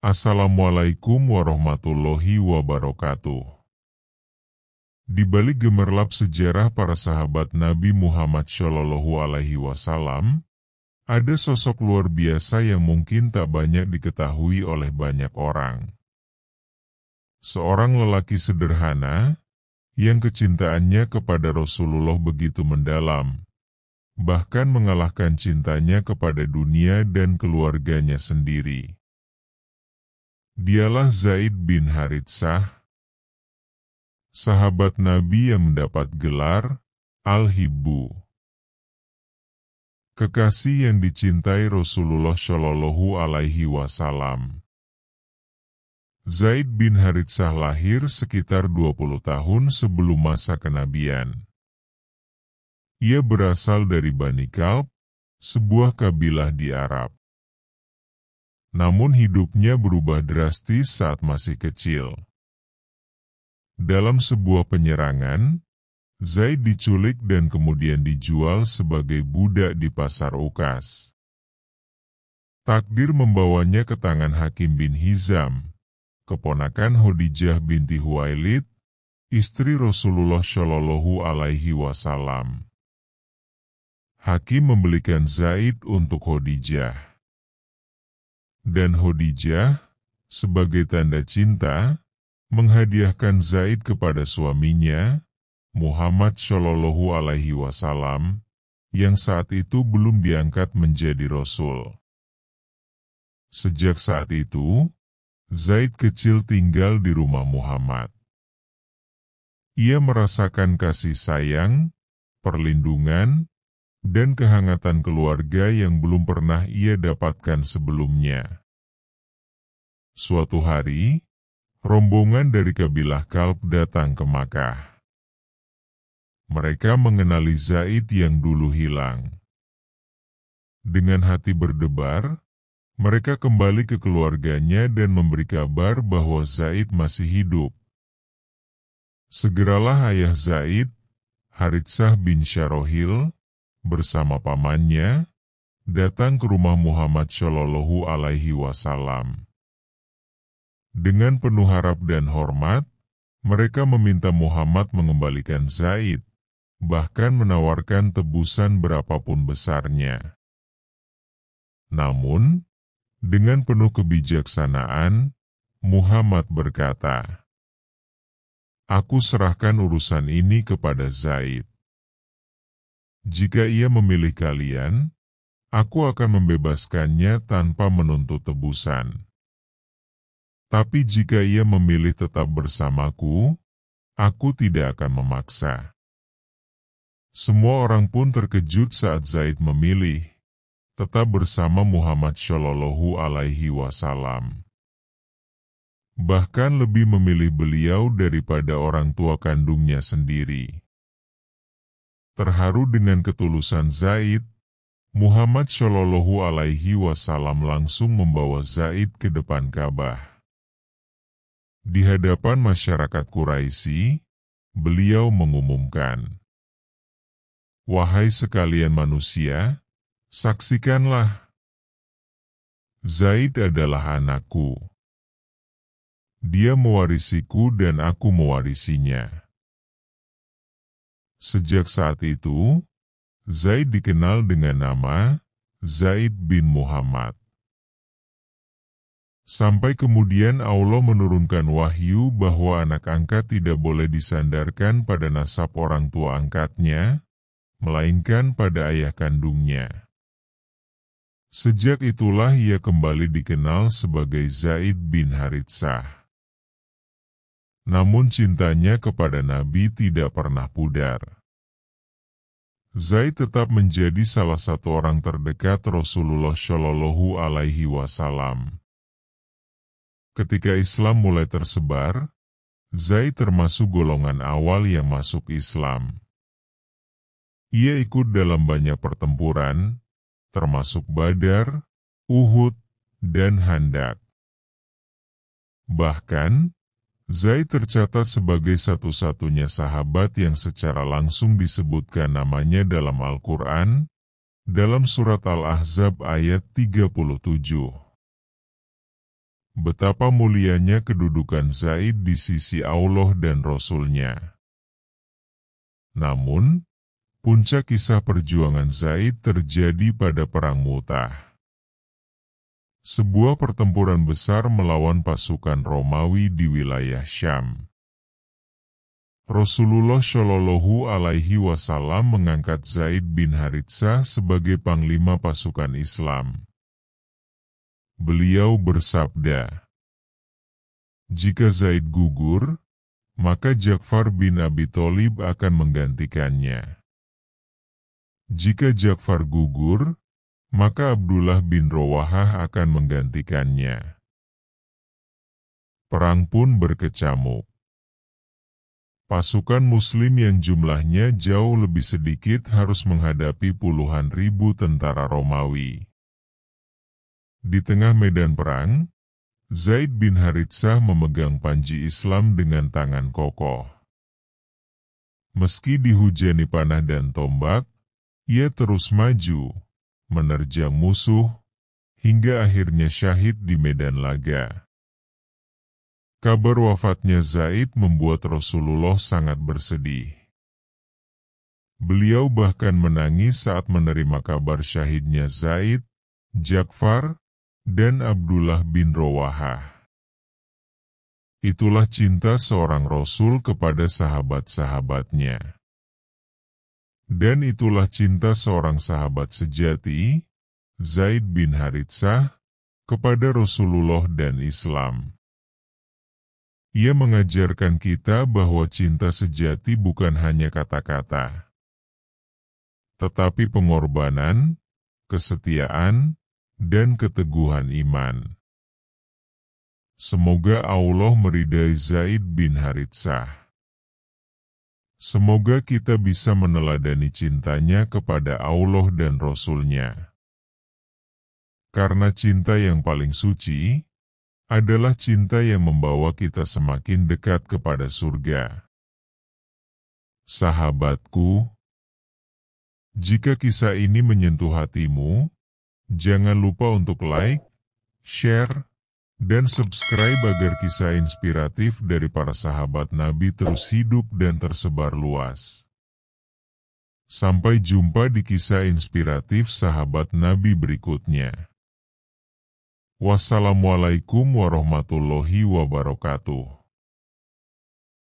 Assalamualaikum warahmatullahi wabarakatuh. Di balik gemerlap sejarah para sahabat Nabi Muhammad SAW, ada sosok luar biasa yang mungkin tak banyak diketahui oleh banyak orang. Seorang lelaki sederhana, yang kecintaannya kepada Rasulullah begitu mendalam, bahkan mengalahkan cintanya kepada dunia dan keluarganya sendiri. Dialah Zaid bin Haritsah, sahabat Nabi yang mendapat gelar Al-Hibbu, kekasih yang dicintai Rasulullah Shallallahu Alaihi Wasallam. Zaid bin Haritsah lahir sekitar 20 tahun sebelum masa kenabian. Ia berasal dari Bani Kalb, sebuah kabilah di Arab. Namun hidupnya berubah drastis saat masih kecil. Dalam sebuah penyerangan, Zaid diculik dan kemudian dijual sebagai budak di pasar Ukas. Takdir membawanya ke tangan Hakim bin Hizam, keponakan Khadijah binti Huwailid, istri Rasulullah Shallallahu Alaihi Wasallam. Hakim membelikan Zaid untuk Khadijah. Dan Khadijah, sebagai tanda cinta, menghadiahkan Zaid kepada suaminya, Muhammad Shallallahu Alaihi Wasallam, yang saat itu belum diangkat menjadi Rasul. Sejak saat itu, Zaid kecil tinggal di rumah Muhammad. Ia merasakan kasih sayang, perlindungan, dan kehangatan keluarga yang belum pernah ia dapatkan sebelumnya. Suatu hari, rombongan dari kabilah Kalb datang ke Makkah. Mereka mengenali Zaid yang dulu hilang. Dengan hati berdebar, mereka kembali ke keluarganya dan memberi kabar bahwa Zaid masih hidup. Segeralah ayah Zaid, Haritsah bin Syarohil, bersama pamannya, datang ke rumah Muhammad Shallallahu Alaihi Wasallam. Dengan penuh harap dan hormat, mereka meminta Muhammad mengembalikan Zaid, bahkan menawarkan tebusan berapapun besarnya. Namun, dengan penuh kebijaksanaan, Muhammad berkata, "Aku serahkan urusan ini kepada Zaid. Jika ia memilih kalian, aku akan membebaskannya tanpa menuntut tebusan. Tapi jika ia memilih tetap bersamaku, aku tidak akan memaksa." Semua orang pun terkejut saat Zaid memilih tetap bersama Muhammad Shallallahu Alaihi Wasallam. Bahkan lebih memilih beliau daripada orang tua kandungnya sendiri. Terharu dengan ketulusan Zaid, Muhammad Shallallahu Alaihi Wasallam langsung membawa Zaid ke depan Ka'bah. Di hadapan masyarakat Quraisy, beliau mengumumkan, "Wahai sekalian manusia, saksikanlah. Zaid adalah anakku. Dia mewarisiku dan aku mewarisinya." Sejak saat itu, Zaid dikenal dengan nama Zaid bin Muhammad. Sampai kemudian Allah menurunkan wahyu bahwa anak angkat tidak boleh disandarkan pada nasab orang tua angkatnya, melainkan pada ayah kandungnya. Sejak itulah ia kembali dikenal sebagai Zaid bin Haritsah. Namun cintanya kepada Nabi tidak pernah pudar. Zaid tetap menjadi salah satu orang terdekat Rasulullah Shallallahu Alaihi Wasallam. Ketika Islam mulai tersebar, Zaid termasuk golongan awal yang masuk Islam. Ia ikut dalam banyak pertempuran, termasuk Badar, Uhud, dan Handak. Bahkan, Zaid tercatat sebagai satu-satunya sahabat yang secara langsung disebutkan namanya dalam Al-Quran, dalam surat Al-Ahzab ayat 37. betapa mulianya kedudukan Zaid di sisi Allah dan Rasul-Nya. Namun, puncak kisah perjuangan Zaid terjadi pada Perang Mu'tah. Sebuah pertempuran besar melawan pasukan Romawi di wilayah Syam. Rasulullah Shallallahu Alaihi Wasallam mengangkat Zaid bin Haritsah sebagai panglima pasukan Islam. Beliau bersabda, "Jika Zaid gugur, maka Ja'far bin Abi Thalib akan menggantikannya. Jika Ja'far gugur, maka Abdullah bin Rawahah akan menggantikannya." Perang pun berkecamuk. Pasukan Muslim yang jumlahnya jauh lebih sedikit harus menghadapi puluhan ribu tentara Romawi. Di tengah medan perang, Zaid bin Haritsah memegang panji Islam dengan tangan kokoh. Meski dihujani panah dan tombak, ia terus maju, menerjang musuh, hingga akhirnya syahid di medan laga. Kabar wafatnya Zaid membuat Rasulullah sangat bersedih. Beliau bahkan menangis saat menerima kabar syahidnya Zaid, Ja'far, dan Abdullah bin Rawahah. Itulah cinta seorang Rasul kepada sahabat-sahabatnya. Dan itulah cinta seorang sahabat sejati, Zaid bin Haritsah, kepada Rasulullah dan Islam. Ia mengajarkan kita bahwa cinta sejati bukan hanya kata-kata, tetapi pengorbanan, kesetiaan, dan keteguhan iman. Semoga Allah meridai Zaid bin Haritsah. Semoga kita bisa meneladani cintanya kepada Allah dan Rasul-Nya. Karena cinta yang paling suci adalah cinta yang membawa kita semakin dekat kepada surga. Sahabatku, jika kisah ini menyentuh hatimu, jangan lupa untuk like, share, dan subscribe agar kisah inspiratif dari para sahabat Nabi terus hidup dan tersebar luas. Sampai jumpa di kisah inspiratif sahabat Nabi berikutnya. Wassalamualaikum warahmatullahi wabarakatuh.